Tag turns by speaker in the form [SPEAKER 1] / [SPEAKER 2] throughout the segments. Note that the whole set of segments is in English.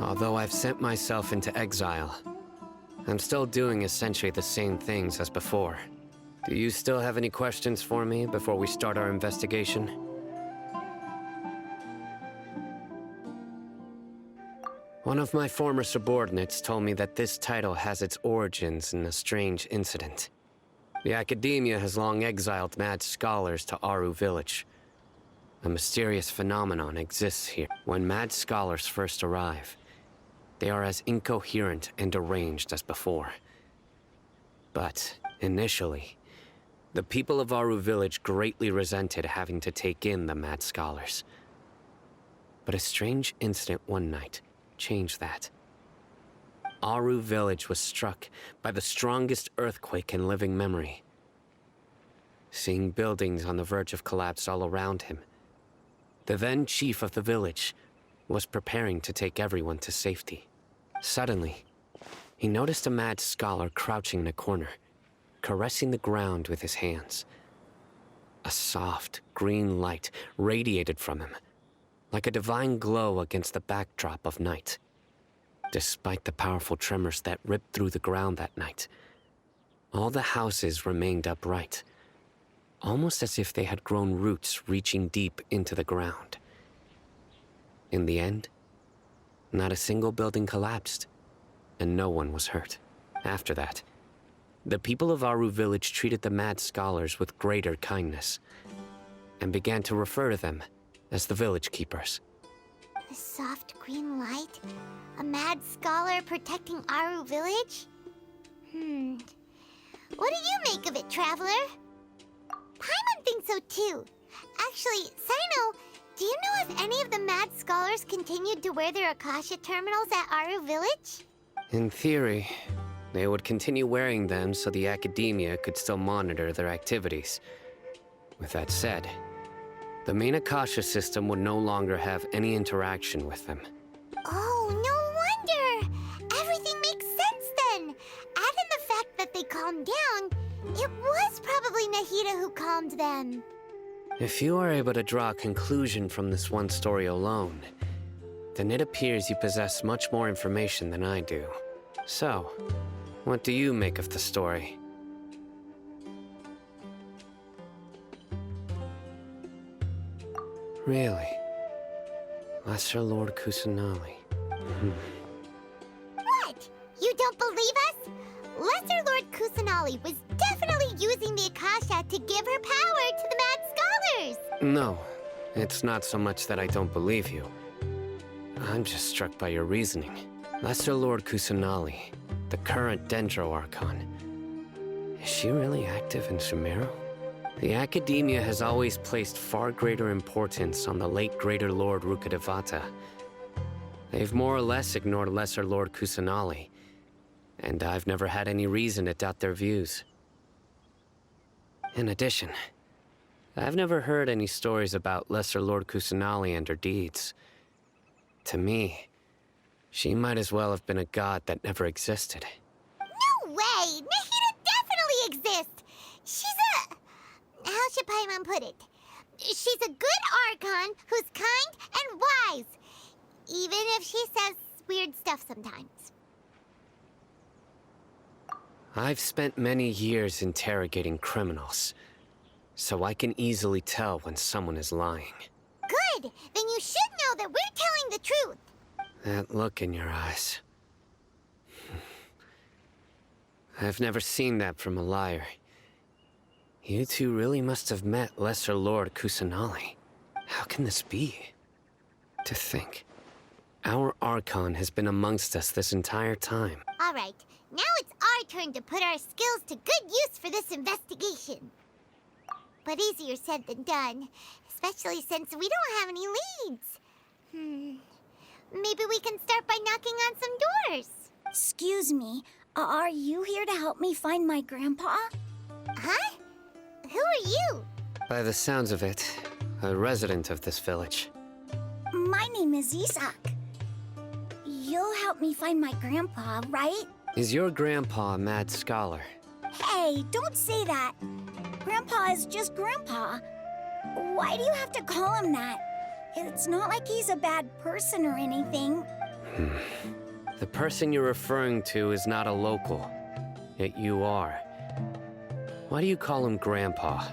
[SPEAKER 1] Although I've sent myself into exile, I'm still doing essentially the same things as before. Do you still have any questions for me before we start our investigation? One of my former subordinates told me that this title has its origins in a strange incident. The Academia has long exiled mad scholars to Aru Village. A mysterious phenomenon exists here. When mad scholars first arrive, they are as incoherent and deranged as before. But initially, the people of Aru Village greatly resented having to take in the mad scholars. But a strange incident one night changed that. Aru Village was struck by the strongest earthquake in living memory. Seeing buildings on the verge of collapse all around him, the then chief of the village was preparing to take everyone to safety. Suddenly, he noticed a mad scholar crouching in a corner, caressing the ground with his hands. A soft, green light radiated from him, like a divine glow against the backdrop of night. Despite the powerful tremors that ripped through the ground that night, all the houses remained upright, almost as if they had grown roots reaching deep into the ground. In the end, not a single building collapsed, and no one was hurt. After that, the people of Aru Village treated the mad scholars with greater kindness, and began to refer to them as the village keepers.
[SPEAKER 2] The soft green light? A mad scholar protecting Aru Village? What do you make of it, Traveler? Paimon thinks so too. Actually, Cyno, do you know if any of the mad scholars continued to wear their Akasha terminals at Aru Village?
[SPEAKER 1] In theory, they would continue wearing them so the Academia could still monitor their activities. With that said, the main Akasha system would no longer have any interaction with them.
[SPEAKER 2] Oh, no wonder! Everything makes sense then! Add in the fact that they calmed down, it was probably Nahida who calmed them.
[SPEAKER 1] If you are able to draw a conclusion from this one story alone, then it appears you possess much more information than I do. So, what do you make of the story? Really? Lesser Lord Kusanali.
[SPEAKER 2] What? You don't believe us? Lesser Lord Kusanali was definitely using the Akasha to give her power to the mad scholars!
[SPEAKER 1] No, it's not so much that I don't believe you. I'm just struck by your reasoning. Lesser Lord Kusanali, the current Dendro Archon. Is she really active in Sumeru? The Academia has always placed far greater importance on the late Greater Lord Rukkhadevata. They've more or less ignored Lesser Lord Kusanali, and I've never had any reason to doubt their views. In addition, I've never heard any stories about Lesser Lord Kusanali and her deeds. To me, she might as well have been a god that never existed.
[SPEAKER 2] No way! Nahida definitely exists! She's a... how should Paimon put it? She's a good Archon who's kind and wise, even if she says weird stuff sometimes.
[SPEAKER 1] I've spent many years interrogating criminals, so I can easily tell when someone is lying.
[SPEAKER 2] Good! Then you should know that we're telling the truth!
[SPEAKER 1] That look in your eyes. I've never seen that from a liar. You two really must have met Lesser Lord Kusanali. How can this be? To think, our Archon has been amongst us this entire time.
[SPEAKER 2] Alright, now it's our turn to put our skills to good use for this investigation. But easier said than done, especially since we don't have any leads. Maybe we can start by knocking on some doors.
[SPEAKER 3] Excuse me, are you here to help me find my grandpa?
[SPEAKER 2] Huh? Who are you?
[SPEAKER 1] By the sounds of it, a resident of this village.
[SPEAKER 3] My name is Isak. You'll help me find my grandpa, right?
[SPEAKER 1] Is your grandpa a mad scholar?
[SPEAKER 3] Hey, don't say that. Grandpa is just Grandpa. Why do you have to call him that? It's not like he's a bad person or anything.
[SPEAKER 1] The person you're referring to is not a local, yet you are. Why do you call him Grandpa?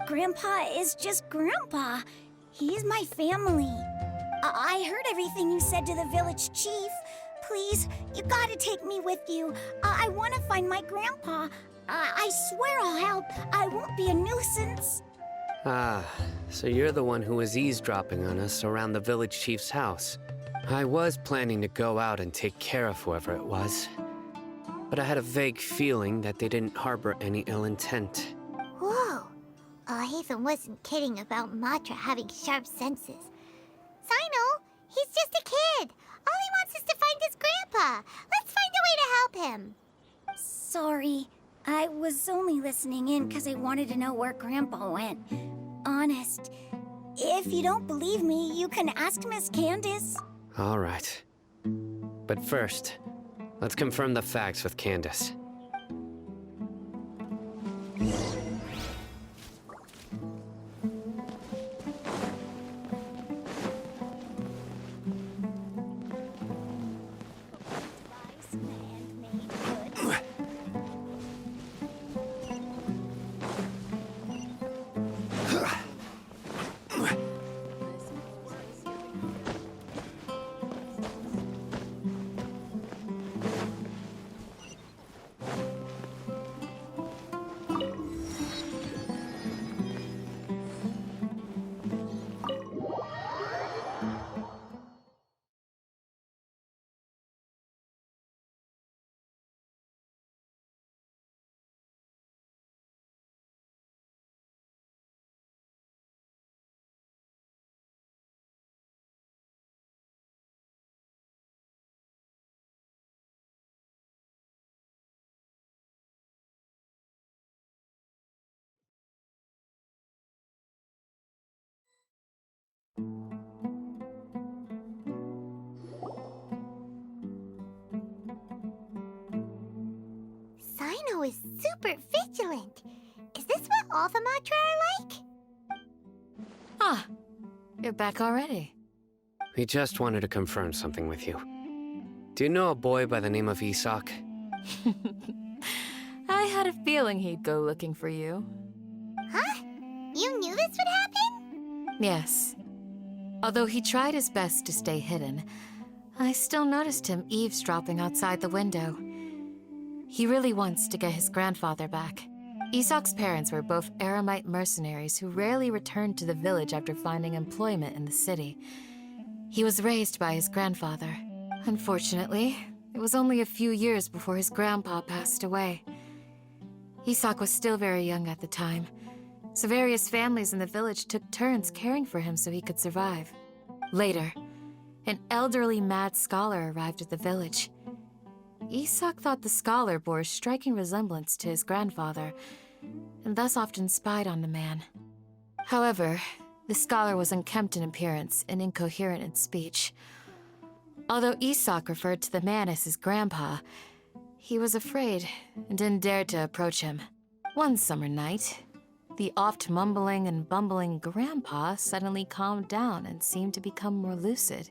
[SPEAKER 3] Grandpa is just Grandpa. He's my family. I heard everything you said to the village chief. Please, you gotta take me with you. I want to find my grandpa. I swear I'll help. I won't be a nuisance.
[SPEAKER 1] Ah, so you're the one who was eavesdropping on us around the village chief's house. I was planning to go out and take care of whoever it was, but I had a vague feeling that they didn't harbor any ill intent.
[SPEAKER 2] Whoa. Haven wasn't kidding about Matra having sharp senses. Cyno, he's just a kid. All he wants is to find his grandpa. Let's find a way to help him.
[SPEAKER 3] Sorry. I was only listening in because I wanted to know where Grandpa went. Honest. If you don't believe me, you can ask Miss Candace.
[SPEAKER 1] All right. But first, let's confirm the facts with Candace.
[SPEAKER 2] Cyno is super vigilant. Is this what all the Matra are like?
[SPEAKER 4] Ah, you're back already.
[SPEAKER 1] We just wanted to confirm something with you. Do you know a boy by the name of Isak?
[SPEAKER 4] I had a feeling he'd go looking for you.
[SPEAKER 2] Huh? You knew this would happen?
[SPEAKER 4] Yes. Although he tried his best to stay hidden, I still noticed him eavesdropping outside the window. He really wants to get his grandfather back. Isak's parents were both Aramite mercenaries who rarely returned to the village after finding employment in the city. He was raised by his grandfather. Unfortunately, it was only a few years before his grandpa passed away. Isak was still very young at the time, so various families in the village took turns caring for him so he could survive. Later, an elderly mad scholar arrived at the village. Isak thought the scholar bore a striking resemblance to his grandfather, and thus often spied on the man. However, the scholar was unkempt in appearance and incoherent in speech. Although Isak referred to the man as his grandpa, he was afraid and didn't dare to approach him. One summer night, the oft mumbling and bumbling grandpa suddenly calmed down and seemed to become more lucid.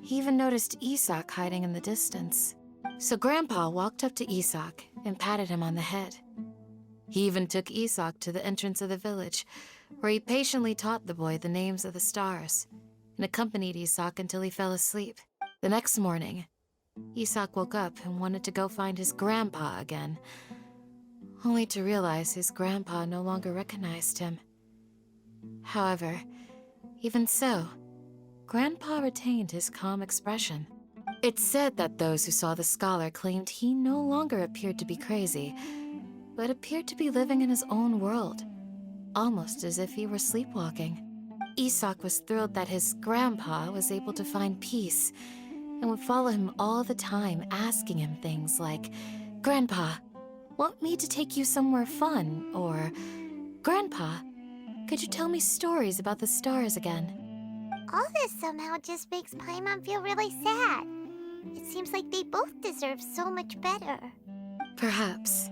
[SPEAKER 4] He even noticed Isak hiding in the distance. So Grandpa walked up to Isak and patted him on the head. He even took Isak to the entrance of the village, where he patiently taught the boy the names of the stars, and accompanied Isak until he fell asleep. The next morning, Isak woke up and wanted to go find his grandpa again, only to realize his grandpa no longer recognized him. However, even so, Grandpa retained his calm expression. It's said that those who saw the scholar claimed he no longer appeared to be crazy, but appeared to be living in his own world, almost as if he were sleepwalking. Isak was thrilled that his grandpa was able to find peace, and would follow him all the time, asking him things like, "Grandpa, want me to take you somewhere fun?" Or, "Grandpa, could you tell me stories about the stars again?"
[SPEAKER 2] All this somehow just makes Paimon feel really sad. It seems like they both deserve so much better.
[SPEAKER 4] Perhaps.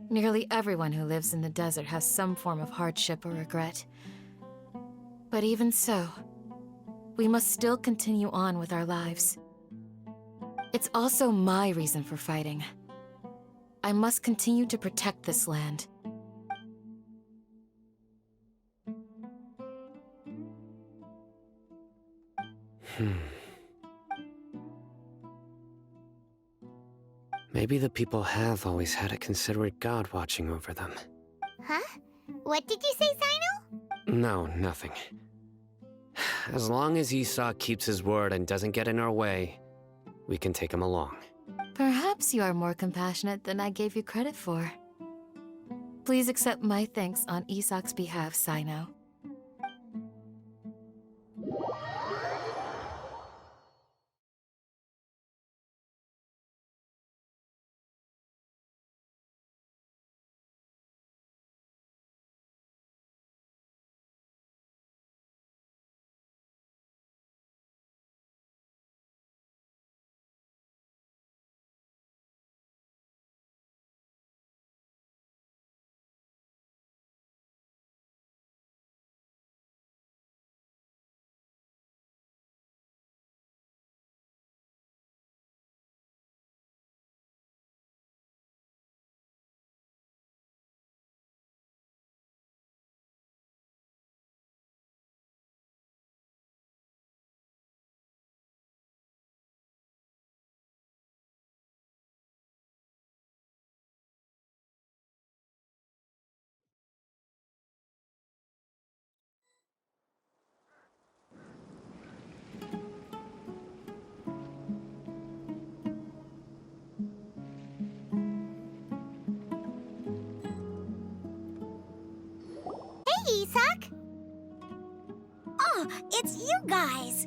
[SPEAKER 4] Nearly everyone who lives in the desert has some form of hardship or regret. But even so, we must still continue on with our lives. It's also my reason for fighting. I must continue to protect this land.
[SPEAKER 1] Maybe the people have always had a considerate god watching over them.
[SPEAKER 2] Huh? What did you say, Cyno?
[SPEAKER 1] No, nothing. As long as Esau keeps his word and doesn't get in our way, we can take him along.
[SPEAKER 4] Perhaps you are more compassionate than I gave you credit for. Please accept my thanks on Isak's behalf, Cyno.
[SPEAKER 2] Hey, Isak!
[SPEAKER 3] Oh, it's you guys!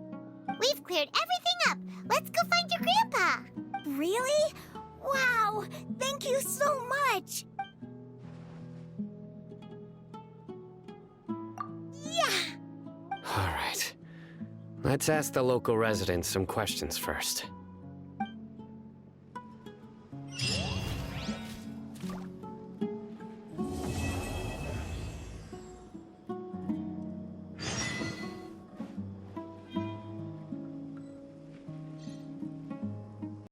[SPEAKER 2] We've cleared everything up. Let's go find your grandpa.
[SPEAKER 3] Really? Wow! Thank you so much! Yeah!
[SPEAKER 1] All right. Let's ask the local residents some questions first.